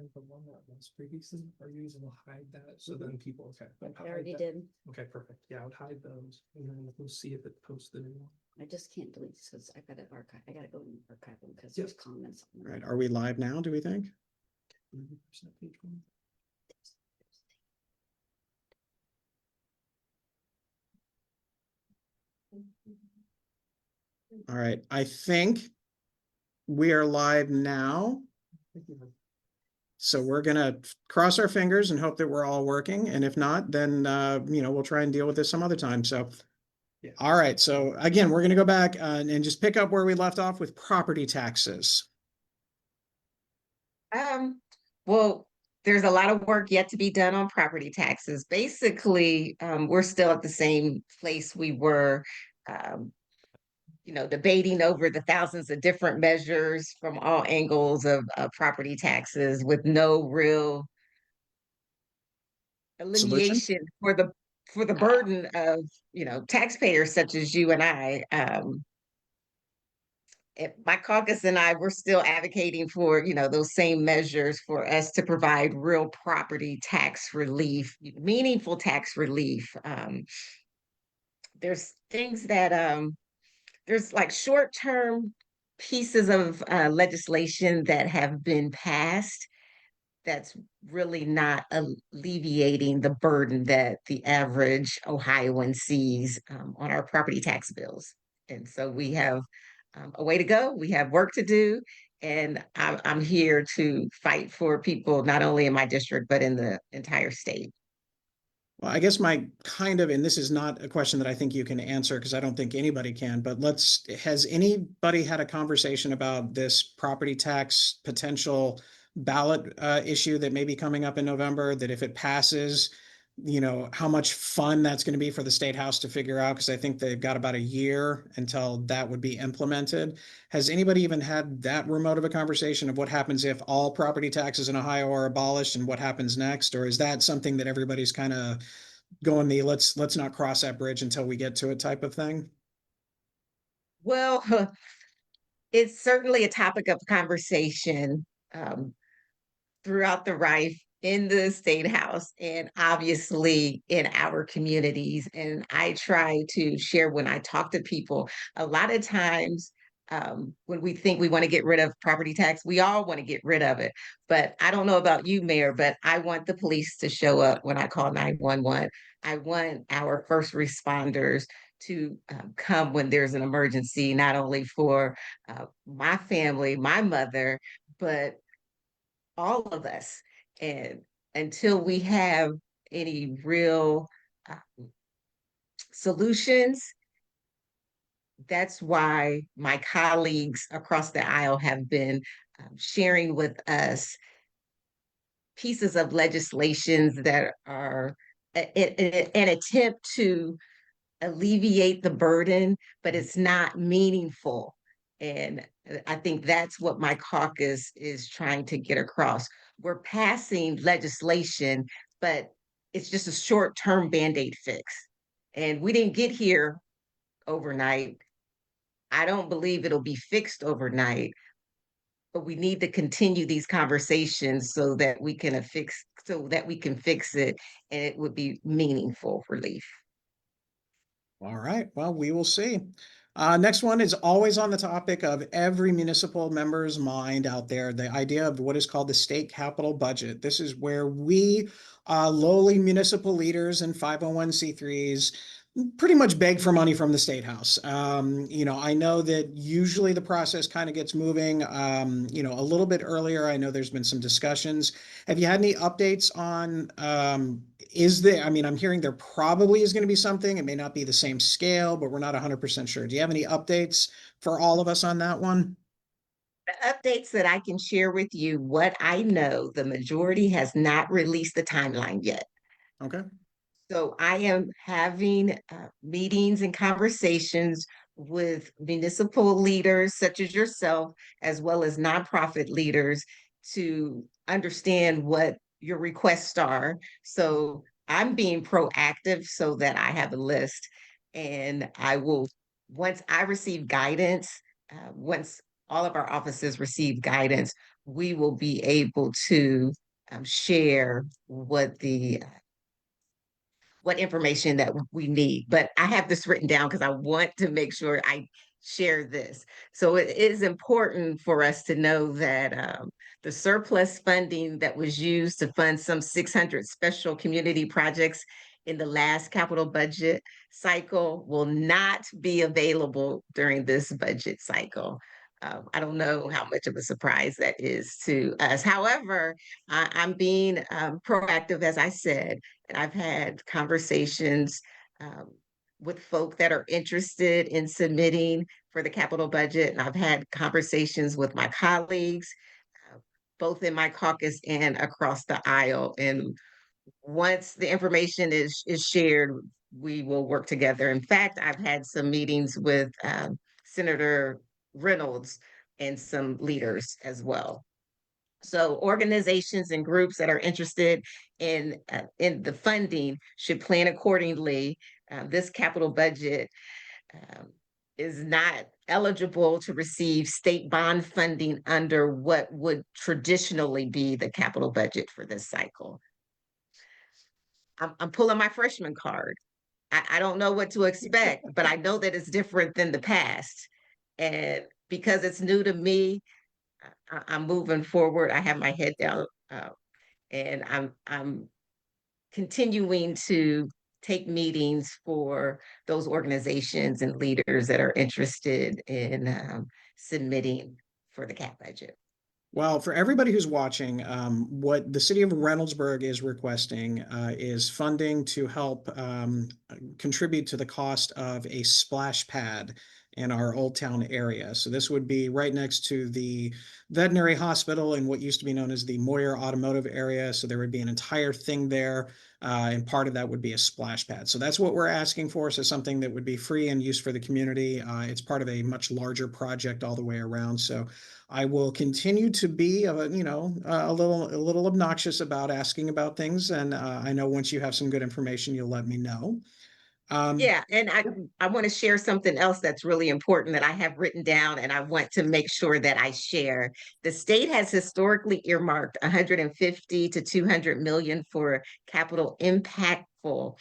And the one that was previously, are you using to hide that? So then people, okay. I already did. Okay, perfect. Yeah, I would hide those and then we'll see if it posts the new one. I just can't delete because I gotta archive. I gotta go and archive them because there's comments on them. Right. Are we live now, do we think? 30% page one. All right. I think we are live now. So we're going to cross our fingers and hope that we're all working. And if not, then, we'll try and deal with this some other time. So, Yeah. All right. So again, we're going to go back and just pick up where we left off with property taxes. Well, there's a lot of work yet to be done on property taxes. Basically, we're still at the same place we were, debating over the thousands of different measures from all angles of property taxes with no real Solution? alleviation for the burden of, taxpayers such as you and I. My caucus and I, we're still advocating for, those same measures for us to provide real property tax relief, meaningful tax relief. There's things that, there's like short-term pieces of legislation that have been passed that's really not alleviating the burden that the average Ohioan sees on our property tax bills. And so we have a way to go. We have work to do. And I'm here to fight for people, not only in my district, but in the entire state. Well, I guess and this is not a question that I think you can answer because I don't think anybody can, but has anybody had a conversation about this property tax potential ballot issue that may be coming up in November, that if it passes, how much fun that's going to be for the State House to figure out, because I think they've got about a year until that would be implemented. Has anybody even had that remote of a conversation of what happens if all property taxes in Ohio are abolished and what happens next? Or is that something that everybody's kind of going let's not cross that bridge until we get to it type of thing? Well, it's certainly a topic of conversation throughout the Rife, in the State House, and obviously in our communities. And I try to share when I talk to people, a lot of times when we think we want to get rid of property tax, we all want to get rid of it. But I don't know about you, Mayor, but I want the police to show up when I call 911. I want our first responders to come when there's an emergency, not only for my family, my mother, but all of us. And until we have any real solutions, that's why my colleagues across the aisle have been sharing with us pieces of legislations that are an attempt to alleviate the burden, but it's not meaningful. And I think that's what my caucus is trying to get across. We're passing legislation, but it's just a short-term Band-Aid fix. And we didn't get here overnight. I don't believe it'll be fixed overnight, but we need to continue these conversations so that we can fix it and it would be meaningful relief. All right. Well, we will see. Next one is always on the topic of every municipal member's mind out there, the idea of what is called the state capital budget. This is where we, lowly municipal leaders and 501c3s, pretty much beg for money from the State House. I know that usually the process kind of gets moving, a little bit earlier. I know there's been some discussions. Have you had any updates on, I'm hearing there probably is going to be something. It may not be the same scale, but we're not 100% sure. Do you have any updates for all of us on that one? The updates that I can share with you, what I know, the majority has not released the timeline yet. Okay. So I am having meetings and conversations with municipal leaders such as yourself, as well as nonprofit leaders, to understand what your requests are. So I'm being proactive so that I have a list, and I will, once I receive guidance, once all of our offices receive guidance, we will be able to share what information that we need. But I have this written down because I want to make sure I share this. So it is important for us to know that the surplus funding that was used to fund some 600 special community projects in the last capital budget cycle will not be available during this budget cycle. I don't know how much of a surprise that is to us. However, I'm being proactive, as I said, and I've had conversations um, with folk that are interested in submitting for the capital budget. And I've had conversations with my colleagues, uh, both in my caucus and across the aisle. And once the information is shared, we will work together. In fact, I've had some meetings with Senator Reynolds and some leaders as well. So organizations and groups that are interested in the funding should plan accordingly. This capital budget um, is not eligible to receive state bond funding under what would traditionally be the capital budget for this cycle. I'm pulling my freshman card. I don't know what to expect, but I know that it's different than the past. And because it's new to me, I'm moving forward. I have my head down, and I'm continuing to take meetings for those organizations and leaders that are interested in submitting for the CAP budget. Well, for everybody who's watching, what the city of Reynoldsburg is requesting is funding to help contribute to the cost of a splash pad in our Old Town area. So this would be right next to the veterinary hospital in what used to be known as the Moyer Automotive area. So there would be an entire thing there, and part of that would be a splash pad. So that's what we're asking for. So something that would be free and used for the community. It's part of a much larger project all the way around. So I will continue to be, a little obnoxious about asking about things, and I know once you have some good information, you'll let me know. Yeah, and I want to share something else that's really important that I have written down, and I want to make sure that I share. The state has historically earmarked 150 to 200 million for capital impactful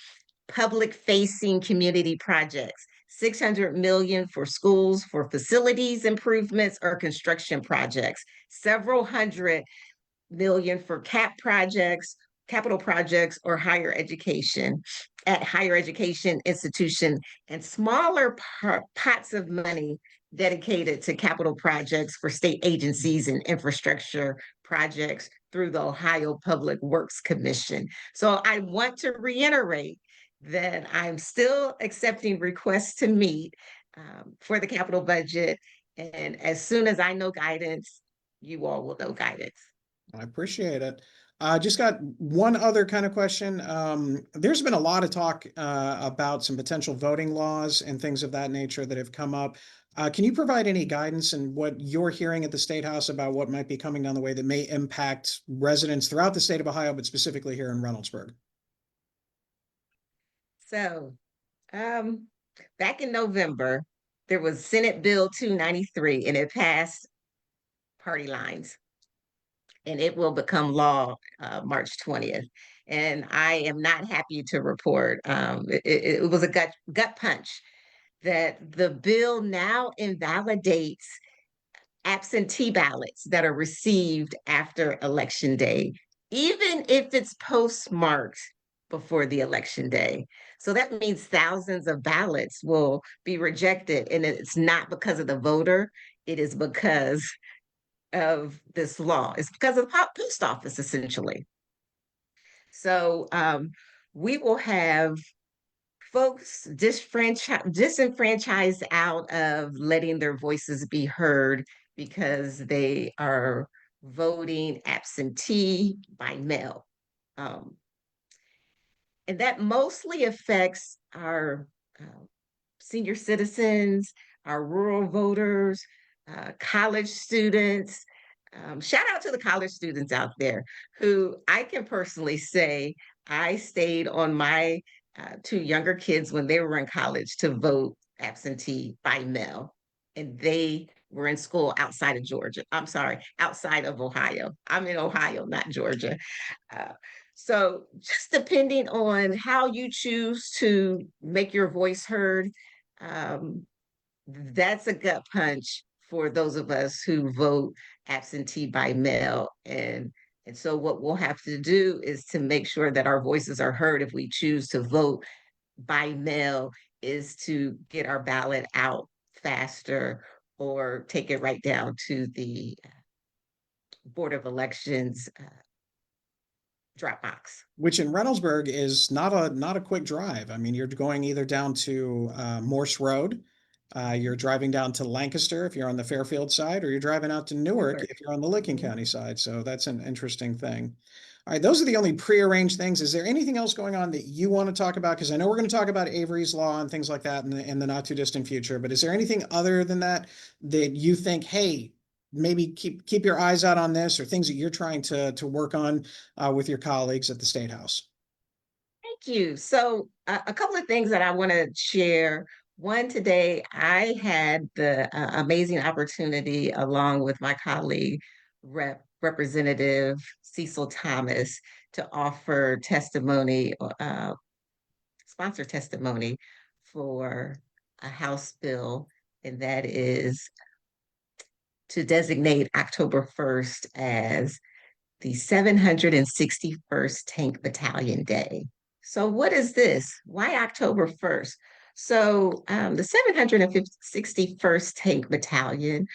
public facing community projects, 600 million for schools for facilities improvements or construction projects, several hundred million for capital projects or higher education at higher education institution, and smaller pots of money dedicated to capital projects for state agencies and infrastructure projects through the Ohio Public Works Commission. So I want to reiterate that I'm still accepting requests to meet for the capital budget. And as soon as I know guidance, you all will know guidance. I appreciate it. Just got one other kind of question. There's been a lot of talk about some potential voting laws and things of that nature that have come up. Can you provide any guidance in what you're hearing at the State House about what might be coming down the way that may impact residents throughout the state of Ohio, but specifically here in Reynoldsburg? So, back in November, there was Senate Bill 293, and it passed party lines, and it will become law March 20th. And I am not happy to report. It was a gut punch that the bill now invalidates absentee ballots that are received after Election Day, even if it's postmarked before the election day. So that means thousands of ballots will be rejected. And it's not because of the voter, it is because of this law. It's because of the post office, essentially. So we will have folks disenfranchised out of letting their voices be heard because they are voting absentee by mail. And that mostly affects our senior citizens, our rural voters, college students. Shout out to the college students out there who I can personally say I stayed on my two younger kids when they were in college to vote absentee by mail. And they were in school outside of Georgia. I'm sorry, outside of Ohio. I'm in Ohio, not Georgia. Uh, so just depending on how you choose to make your voice heard, um, that's a gut punch for those of us who vote absentee by mail. And so what we'll have to do is to make sure that our voices are heard if we choose to vote by mail is to get our ballot out faster or take it right down to the Board of Elections drop box. Which in Reynoldsburg is not a quick drive. I mean, you're going either down to Morse Road, you're driving down to Lancaster if you're on the Fairfield side, or you're driving out to Newark if you're on the Licking County side. So that's an interesting thing. All right, those are the only prearranged things. Is there anything else going on that you want to talk about? Because I know we're going to talk about Avery's Law and things like that in the not too distant future. But is there anything other than that that you think, hey, maybe keep your eyes out on this, or things that you're trying to work on with your colleagues at the State House? Thank you. So a couple of things that I want to share. One, today I had the amazing opportunity, along with my colleague, Representative Cecil Thomas, to offer testimony, sponsor testimony for a House bill, and that is to designate October 1st as the 761st Tank Battalion Day. So what is this? Why October 1st? So the 761st Tank Battalion,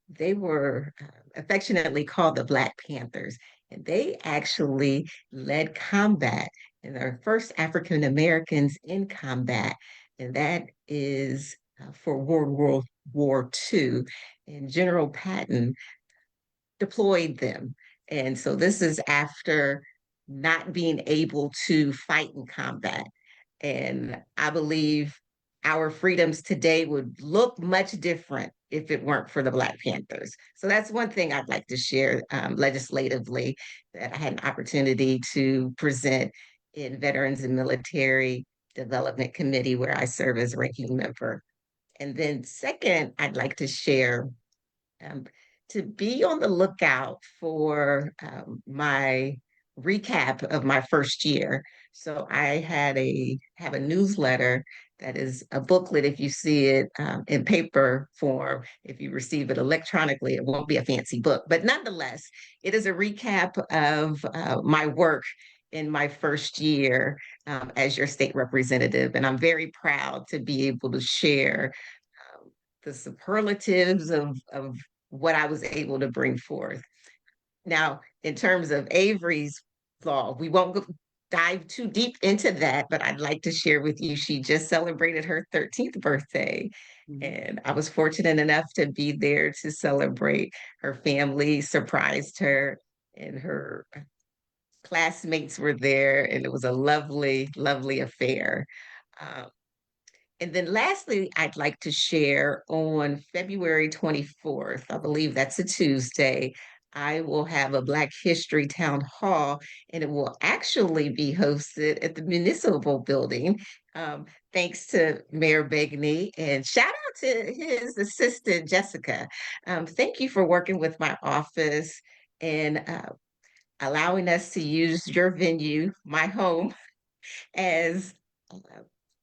they were affectionately called the Black Panthers, and they actually led combat, and they're first African Americans in combat, and that is for World War II. And General Patton deployed them. And so this is after not being able to fight in combat. And I believe our freedoms today would look much different if it weren't for the Black Panthers. So that's one thing I'd like to share legislatively, that I had an opportunity to present in Veterans and Military Development Committee, where I serve as ranking member. And then second, I'd like to share um, to be on the lookout for my recap of my first year. So I have a newsletter that is a booklet. If you see it in paper form, if you receive it electronically, it won't be a fancy book, but nonetheless, it is a recap of my work in my first year as your state representative. And I'm very proud to be able to share the superlatives of what I was able to bring forth. Now, in terms of Avery's Law, we won't dive too deep into that, but I'd like to share with you, she just celebrated her 13th birthday. And I was fortunate enough to be there to celebrate. Her family surprised her, and her classmates were there, and it was a lovely, lovely affair. Um, and then lastly, I'd like to share on February 24th, I believe that's a Tuesday, I will have a Black History Town Hall, and it will actually be hosted at the Municipal Building. Thanks to Mayor Begney, and shout out to his assistant, Jessica. Thank you for working with my office and allowing us to use your venue, my home, as uh,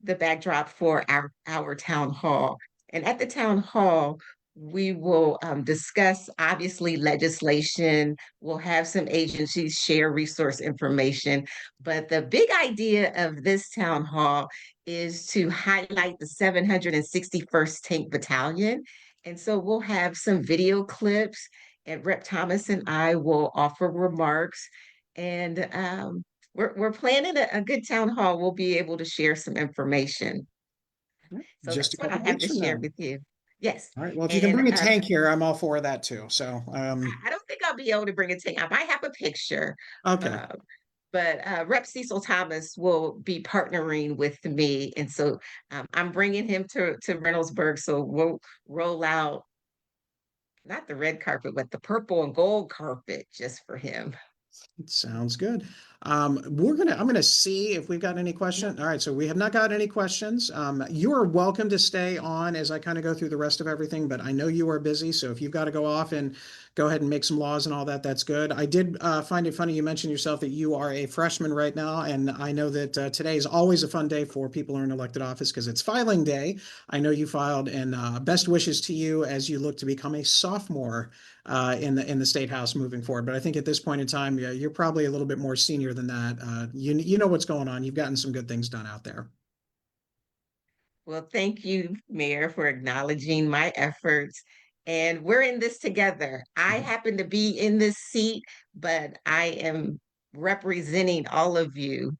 the backdrop for our town hall. And at the town hall, we will discuss, obviously, legislation. We'll have some agencies share resource information. But the big idea of this town hall is to highlight the 761st Tank Battalion. And so we'll have some video clips, and Rep. Thomas and I will offer remarks. And we're planning a good town hall. We'll be able to share some information. So Just a that's what I couple have weeks to from share now. with you. Yes. All right. Well, if you can And bring a tank here, I'm all for that too. So, I don't think I'll be able to bring a tank. I might have a picture. okay. Uh, but Rep. Cecil Thomas will be partnering with me. And so I'm bringing him to Reynoldsburg. So we'll roll out not the red carpet, but the purple and gold carpet just for him. Sounds good. I'm gonna see if we've got any questions. All right, so we have not got any questions. You are welcome to stay on as I kind of go through the rest of everything, but I know you are busy, so if you've got to go off and go ahead and make some laws and all that, that's good. I did find it funny you mentioned yourself that you are a freshman right now, and I know that today is always a fun day for people who are in elected office because it's filing day. I know you filed, and best wishes to you as you look to become a sophomore in the state house moving forward. But I think at this point in time, yeah, you're probably a little bit more senior than that. You know what's going on. You've gotten some good things done out there. Well, thank you, Mayor, for acknowledging my efforts. And we're in this together. I Mhm. happen to be in this seat, but I am representing all of you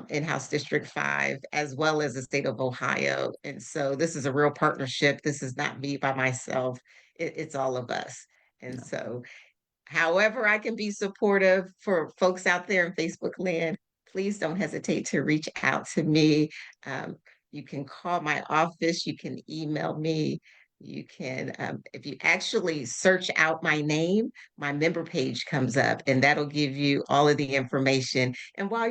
in House District 5, as well as the state of Ohio. And so this is a real partnership. This is not me by myself, it's all of us. And Yeah. so however I can be supportive for folks out there in Facebook land, please don't hesitate to reach out to me. Um, you can call my office, you can email me, you can, if you actually search out my name, my member page comes up and that'll give you all of the information. And while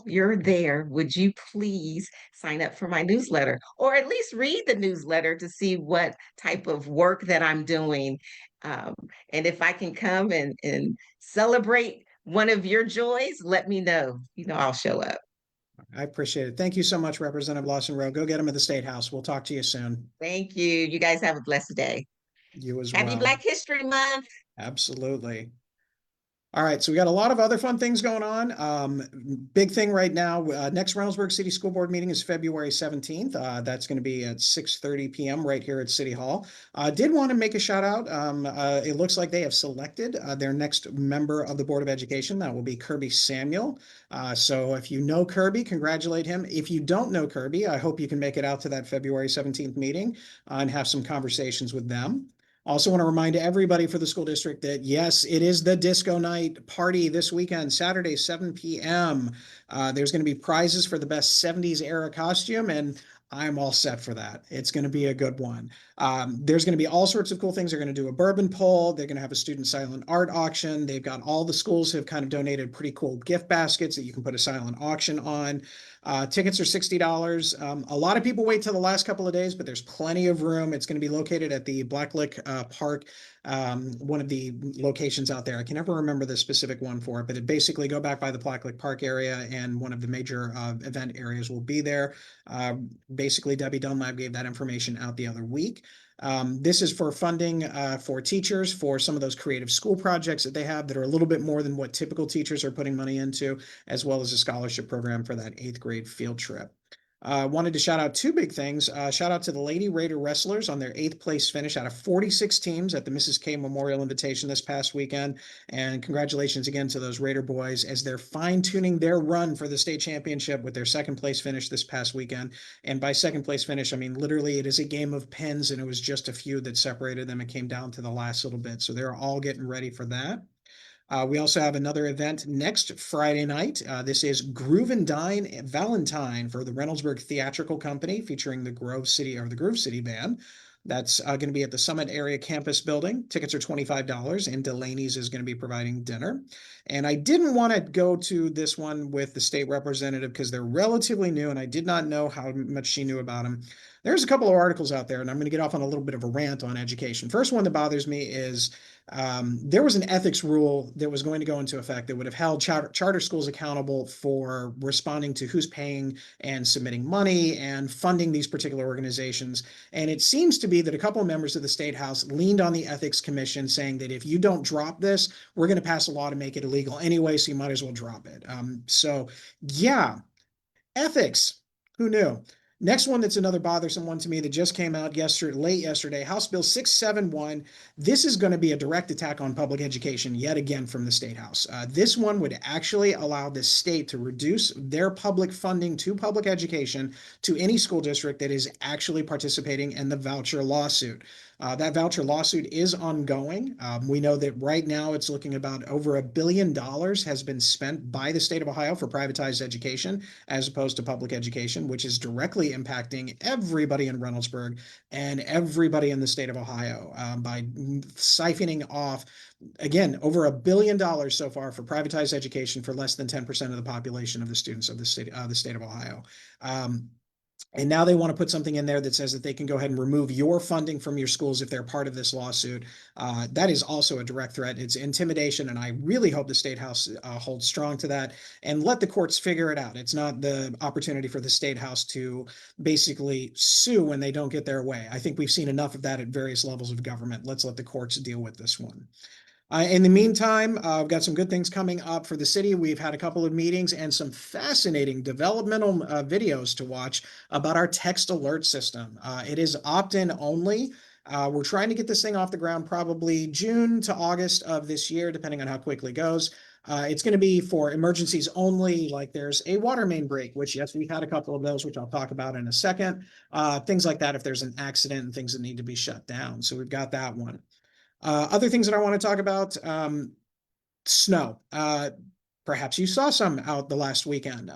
you're there, would you please sign up for my newsletter or at least read the newsletter to see what type of work that I'm doing? Um, and if I can come and celebrate one of your joys, let me know. I'll show up. I appreciate it. Thank you so much, Representative Lawson-Rowe. Go get them at the State House. We'll talk to you soon. Thank you. You guys have a blessed day. You as Happy well. Black History Month. Absolutely. All right, so we got a lot of other fun things going on. Big thing right now, next Reynoldsburg City School Board meeting is February 17th. That's going to be at 6:30 p.m. right here at City Hall. Did want to make a shout out. It looks like they have selected their next member of the Board of Education. That will be Kirby Samuel. So if you know Kirby, congratulate him. If you don't know Kirby, I hope you can make it out to that February 17th meeting and have some conversations with them. Also want to remind everybody for the school district that yes, it is the disco night party this weekend, Saturday, 7 p.m. There's going to be prizes for the best 70s era costume, and I'm all set for that. It's going to be a good one. There's going to be all sorts of cool things. They're going to do a bourbon poll. They're going to have a student silent art auction. They've got all the schools have kind of donated pretty cool gift baskets that you can put a silent auction on. Tickets are $60. A lot of people wait till the last couple of days, but there's plenty of room. It's going to be located at the Blacklick Park, one of the locations out there. I can never remember the specific one for it, but it basically go back by the Blacklick Park area, and one of the major event areas will be there. Basically, Debbie Dunlap gave that information out the other week. This is for funding for teachers for some of those creative school projects that they have that are a little bit more than what typical teachers are putting money into, as well as a scholarship program for that 8th grade field trip. Wanted to shout out two big things. Shout out to the Lady Raider Wrestlers on their 8th place finish out of 46 teams at the Mrs. K Memorial Invitation this past weekend. And congratulations again to those Raider boys as they're fine-tuning their run for the state championship with their 2nd place finish this past weekend. And by 2nd place finish, I mean literally it is a game of pins, and it was just a few that separated them. It came down to the last little bit. So they're all getting ready for that. We also have another event next Friday night. This is Groove and Dine Valentine for the Reynoldsburg Theatrical Company, featuring the Groove City Band. That's going to be at the Summit Area Campus Building. Tickets are $25, and Delaney's is going to be providing dinner. And I didn't want to go to this one with the state representative because they're relatively new, and I did not know how much she knew about them. There's a couple of articles out there, and I'm going to get off on a little bit of a rant on education. First one that bothers me is there was an ethics rule that was going to go into effect that would have held charter schools accountable for responding to who's paying and submitting money and funding these particular organizations. And it seems to be that a couple of members of the State House leaned on the Ethics Commission saying that if you don't drop this, we're going to pass a law to make it illegal anyway, so you might as well drop it. So yeah, ethics, who knew? Next one that's another bothersome one to me that just came out late yesterday, House Bill 671. This is going to be a direct attack on public education yet again from the State House. This one would actually allow the state to reduce their public funding to public education to any school district that is actually participating in the voucher lawsuit. That voucher lawsuit is ongoing. We know that right now it's looking about over $1 billion has been spent by the state of Ohio for privatized education as opposed to public education, which is directly really impacting everybody in Reynoldsburg and everybody in the state of Ohio by siphoning off, again, over $1 billion so far for privatized education for less than 10% of the population of the students of the state of Ohio. And now they want to put something in there that says that they can go ahead and remove your funding from your schools if they're part of this lawsuit. That is also a direct threat. It's intimidation, and I really hope the State House holds strong to that and let the courts figure it out. It's not the opportunity for the State House to basically sue when they don't get their way. I think we've seen enough of that at various levels of government. Let's let the courts deal with this one. In the meantime, I've got some good things coming up for the city. We've had a couple of meetings and some fascinating developmental videos to watch about our text alert system. It is opt-in only. We're trying to get this thing off the ground probably June to August of this year, depending on how quickly it goes. It's going to be for emergencies only, like there's a water main break, which yes, we've had a couple of those, which I'll talk about in a second. Things like that if there's an accident and things that need to be shut down. So we've got that one. Other things that I want to talk about, snow. Perhaps you saw some out the last weekend.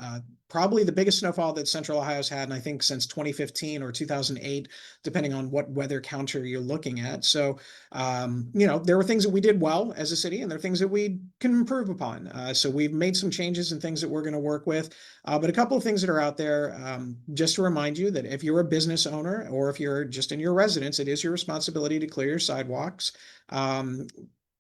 Probably the biggest snowfall that Central Ohio's had, and I think since 2015 or 2008, depending on what weather counter you're looking at. So, there were things that we did well as a city, and there are things that we can improve upon. So we've made some changes and things that we're going to work with. But a couple of things that are out there, just to remind you that if you're a business owner or if you're just in your residence, it is your responsibility to clear your sidewalks.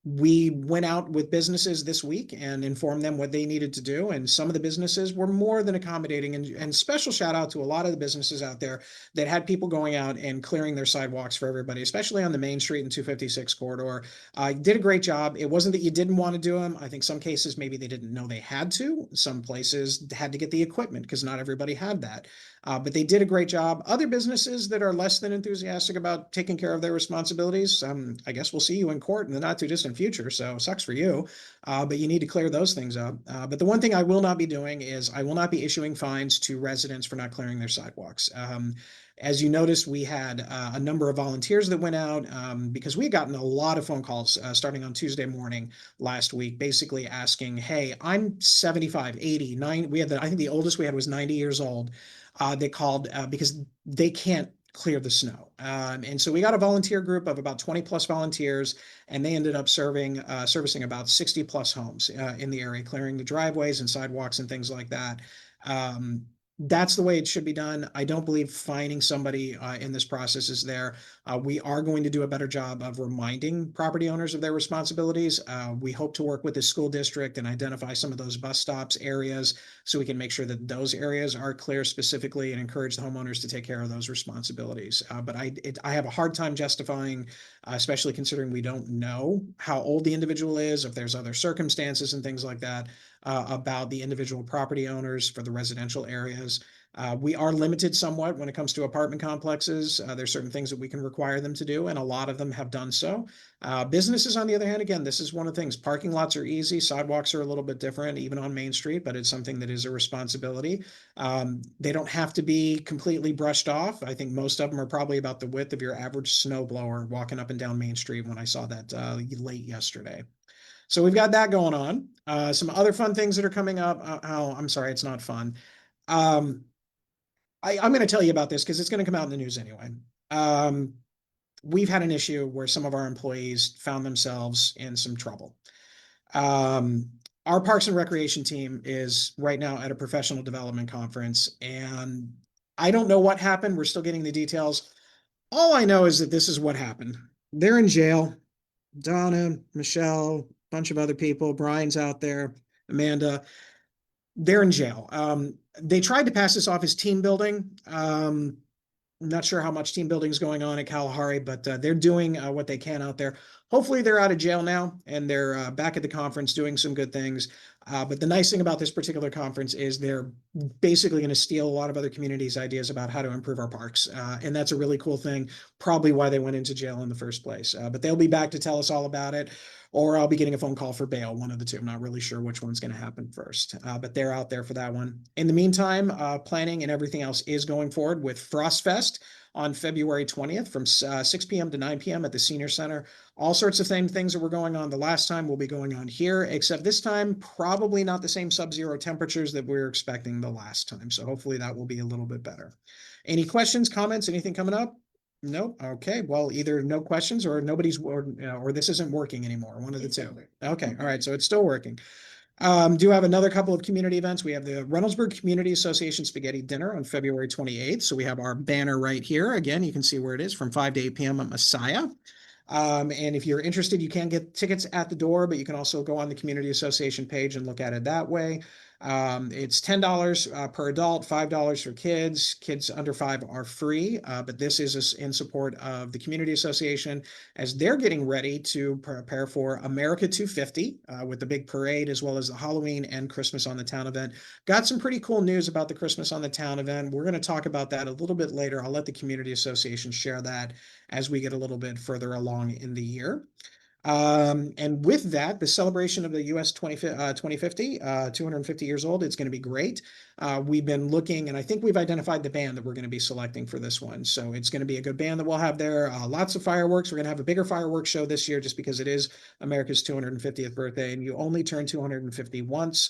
We went out with businesses this week and informed them what they needed to do. And some of the businesses were more than accommodating, and special shout out to a lot of the businesses out there that had people going out and clearing their sidewalks for everybody, especially on the Main Street and 256 corridor. Did a great job. It wasn't that you didn't want to do them. I think some cases, maybe they didn't know they had to. Some places had to get the equipment because not everybody had that. But they did a great job. Other businesses that are less than enthusiastic about taking care of their responsibilities, I guess we'll see you in court in the not too distant future. So sucks for you, but you need to clear those things up. But the one thing I will not be doing is I will not be issuing fines to residents for not clearing their sidewalks. As you noticed, we had a number of volunteers that went out because we had gotten a lot of phone calls starting on Tuesday morning last week, basically asking, hey, I'm 75, 80, 90. I think the oldest we had was 90 years old. They called because they can't clear the snow. And so we got a volunteer group of about 20 plus volunteers, and they ended up servicing about 60 plus homes in the area, clearing the driveways and sidewalks and things like that. That's the way it should be done. I don't believe fining somebody in this process is there. We are going to do a better job of reminding property owners of their responsibilities. We hope to work with the school district and identify some of those bus stops areas so we can make sure that those areas are clear specifically and encourage the homeowners to take care of those responsibilities. But I have a hard time justifying, especially considering we don't know how old the individual is, if there's other circumstances and things like that, about the individual property owners for the residential areas. We are limited somewhat when it comes to apartment complexes. There's certain things that we can require them to do, and a lot of them have done so. Businesses, on the other hand, again, this is one of the things. Parking lots are easy. Sidewalks are a little bit different, even on Main Street, but it's something that is a responsibility. They don't have to be completely brushed off. I think most of them are probably about the width of your average snowblower walking up and down Main Street when I saw that late yesterday. So we've got that going on. Some other fun things that are coming up. I'm sorry, it's not fun. I'm going to tell you about this because it's going to come out in the news anyway. We've had an issue where some of our employees found themselves in some trouble. Our Parks and Recreation team is right now at a professional development conference, and I don't know what happened. We're still getting the details. All I know is that this is what happened. They're in jail. Donna, Michelle, bunch of other people. Brian's out there. Amanda. They're in jail. They tried to pass this off as team building. I'm not sure how much team building is going on at Kalahari, but they're doing what they can out there. Hopefully they're out of jail now and they're back at the conference doing some good things. But the nice thing about this particular conference is they're basically going to steal a lot of other communities' ideas about how to improve our parks. And that's a really cool thing, probably why they went into jail in the first place. But they'll be back to tell us all about it, or I'll be getting a phone call for bail, one of the two. I'm not really sure which one's going to happen first, but they're out there for that one. In the meantime, planning and everything else is going forward with Frost Fest on February 20th from 6 p.m. to 9 p.m. at the Senior Center. All sorts of things that were going on the last time will be going on here, except this time, probably not the same sub-zero temperatures that we were expecting the last time. So hopefully that will be a little bit better. Any questions, comments, anything coming up? Nope. Okay. Well, either no questions or nobody's or this isn't working anymore. One of the two. Okay. All right. So it's still working. Do have another couple of community events. We have the Reynoldsburg Community Association Spaghetti Dinner on February 28th. So we have our banner right here. Again, you can see where it is from 5 to 8 p.m. at Messiah. And if you're interested, you can get tickets at the door, but you can also go on the community association page and look at it that way. It's $10 per adult, $5 for kids. Kids under 5 are free, but this is in support of the community association as they're getting ready to prepare for America 250 with the big parade, as well as the Halloween and Christmas on the Town event. Got some pretty cool news about the Christmas on the Town event. We're going to talk about that a little bit later. I'll let the community association share that as we get a little bit further along in the year. And with that, the celebration of the US 2050, 250 years old, it's going to be great. We've been looking, and I think we've identified the band that we're going to be selecting for this one. So it's going to be a good band that we'll have there. Lots of fireworks. We're going to have a bigger fireworks show this year just because it is America's 250th birthday, and you only turn 250 once.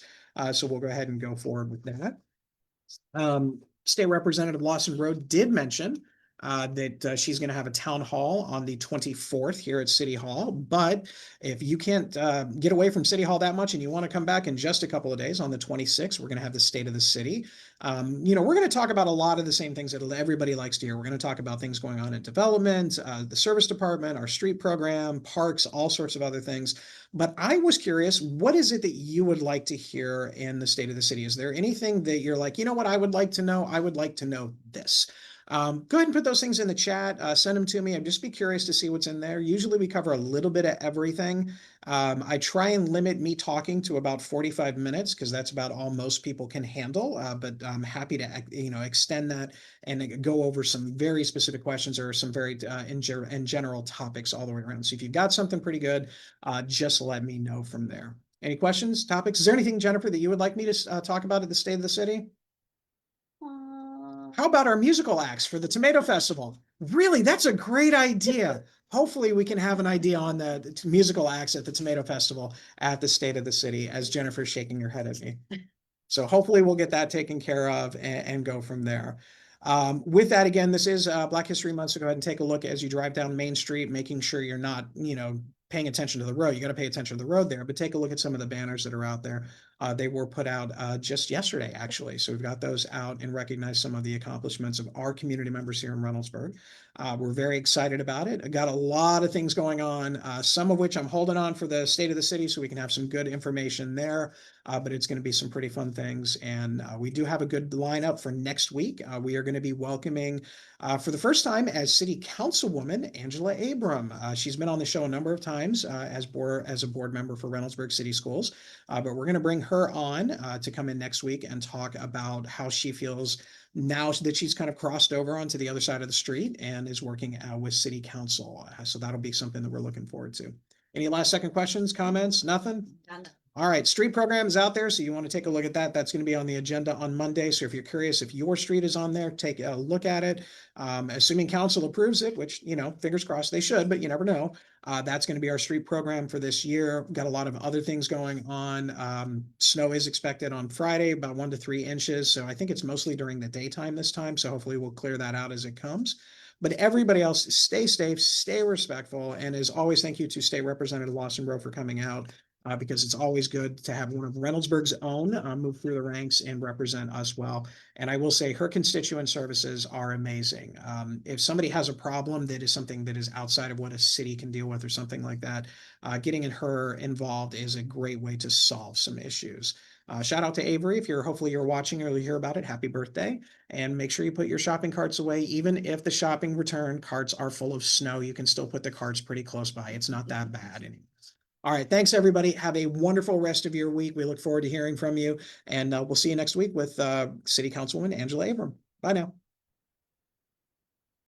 So we'll go ahead and go forward with that. State Representative Lawson-Rowe did mention that she's going to have a town hall on the 24th here at City Hall. But if you can't get away from City Hall that much and you want to come back in just a couple of days on the 26th, we're going to have the State of the City. We're going to talk about a lot of the same things that everybody likes to hear. We're going to talk about things going on in development, the service department, our street program, parks, all sorts of other things. But I was curious, what is it that you would like to hear in the State of the City? Is there anything that you're like, you know what, I would like to know? I would like to know this. Go ahead and put those things in the chat. Send them to me. I'd just be curious to see what's in there. Usually we cover a little bit of everything. I try and limit me talking to about 45 minutes because that's about all most people can handle. But I'm happy to extend that and go over some very specific questions or some very in general topics all the way around. So if you've got something pretty good, just let me know from there. Any questions, topics? Is there anything, Jennifer, that you would like me to talk about at the State of the City? How about our musical acts for the Tomato Festival? Really, that's a great idea. Hopefully we can have an idea on the musical acts at the Tomato Festival at the State of the City, as Jennifer's shaking her head at me. So hopefully we'll get that taken care of and go from there. With that, again, this is Black History Month, so go ahead and take a look as you drive down Main Street, making sure you're not, paying attention to the road. You got to pay attention to the road there, but take a look at some of the banners that are out there. They were put out just yesterday, actually. So we've got those out and recognize some of the accomplishments of our community members here in Reynoldsburg. We're very excited about it. I got a lot of things going on, some of which I'm holding on for the State of the City so we can have some good information there. But it's going to be some pretty fun things. And we do have a good lineup for next week. We are going to be welcoming for the first time as City Councilwoman, Angela Abram. She's been on the show a number of times as a board member for Reynoldsburg City Schools. But we're going to bring her on to come in next week and talk about how she feels now that she's kind of crossed over onto the other side of the street and is working with City Council. So that'll be something that we're looking forward to. Any last second questions, comments? Nothing? None. All right, street program is out there, so you want to take a look at that. That's going to be on the agenda on Monday. So if you're curious if your street is on there, take a look at it. Assuming council approves it, which, fingers crossed they should, but you never know. That's going to be our street program for this year. Got a lot of other things going on. Snow is expected on Friday, about 1 to 3 inches. So I think it's mostly during the daytime this time. So hopefully we'll clear that out as it comes. But everybody else, stay safe, stay respectful. And as always, thank you to State Representative Lawson-Rowe for coming out. Because it's always good to have one of Reynoldsburg's own move through the ranks and represent us well. And I will say her constituent services are amazing. If somebody has a problem that is something that is outside of what a city can deal with or something like that, getting her involved is a great way to solve some issues. Shout out to Avery. If hopefully you're watching or you hear about it, happy birthday. And make sure you put your shopping carts away. Even if the shopping return carts are full of snow, you can still put the carts pretty close by. It's not that bad anymore. All right. Thanks, everybody. Have a wonderful rest of your week. We look forward to hearing from you. And we'll see you next week with City Councilwoman Angela Abram. Bye now.